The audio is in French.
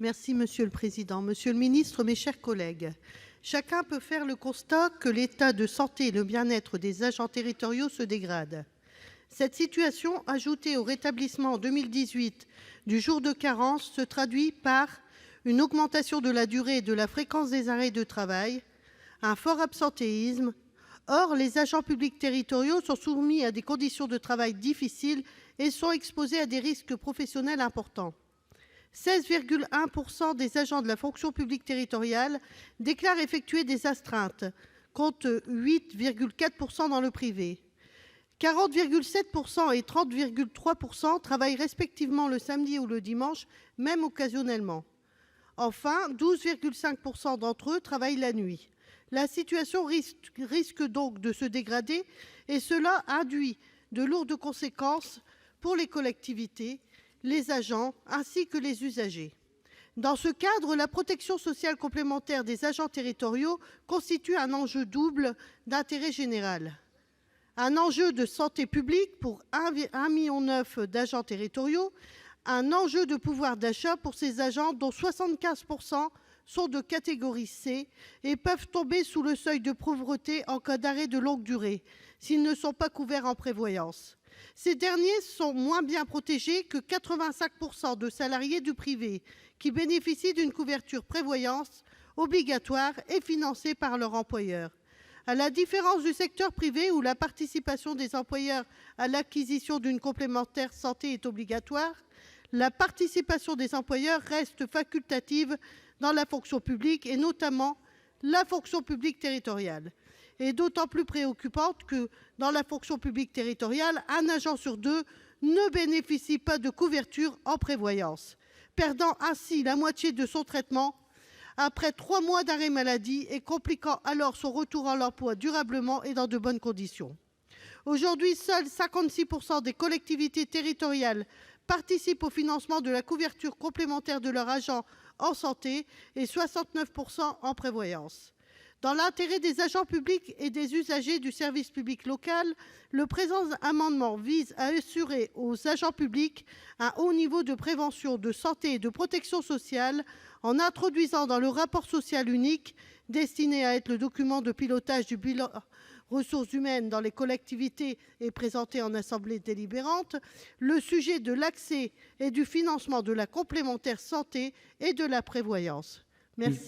Monsieur le président, monsieur le ministre, mes chers collègues, chacun peut faire le constat que l'état de santé et le bien-être des agents territoriaux se dégrade. Cette situation, ajoutée au rétablissement en 2018 du jour de carence, se traduit par une augmentation de la durée et de la fréquence des arrêts de travail, un fort absentéisme. Or, les agents publics territoriaux sont soumis à des conditions de travail difficiles et sont exposés à des risques professionnels importants. 16,1 % des agents de la fonction publique territoriale déclarent effectuer des astreintes, contre 8,4 % dans le privé. 40,7 % et 30,3 % travaillent respectivement le samedi ou le dimanche, même occasionnellement. Enfin, 12,5 % d'entre eux travaillent la nuit. La situation risque donc de se dégrader et cela induit de lourdes conséquences pour les collectivités, les agents ainsi que les usagers. Dans ce cadre, la protection sociale complémentaire des agents territoriaux constitue un enjeu double d'intérêt général. Un enjeu de santé publique pour 1,9 million d'agents territoriaux, un enjeu de pouvoir d'achat pour ces agents dont 75 % sont de catégorie C et peuvent tomber sous le seuil de pauvreté en cas d'arrêt de longue durée s'ils ne sont pas couverts en prévoyance. Ces derniers sont moins bien protégés que 85 % de salariés du privé qui bénéficient d'une couverture prévoyance obligatoire et financée par leur employeur. À la différence du secteur privé où la participation des employeurs à l'acquisition d'une complémentaire santé est obligatoire, la participation des employeurs reste facultative dans la fonction publique, et notamment la fonction publique territoriale. Et d'autant plus préoccupante que, dans la fonction publique territoriale, un agent sur deux ne bénéficie pas de couverture en prévoyance, perdant ainsi la moitié de son traitement après 3 mois d'arrêt maladie et compliquant alors son retour à l'emploi durablement et dans de bonnes conditions. Aujourd'hui, seuls 56 % des collectivités territoriales participent au financement de la couverture complémentaire de leurs agents en santé et 69 % en prévoyance. Dans l'intérêt des agents publics et des usagers du service public local, le présent amendement vise à assurer aux agents publics un haut niveau de prévention, de santé et de protection sociale en introduisant dans le rapport social unique, destiné à être le document de pilotage du bilan ressources humaines dans les collectivités et présenté en assemblée délibérante, le sujet de l'accès et du financement de la complémentaire santé et de la prévoyance. Merci.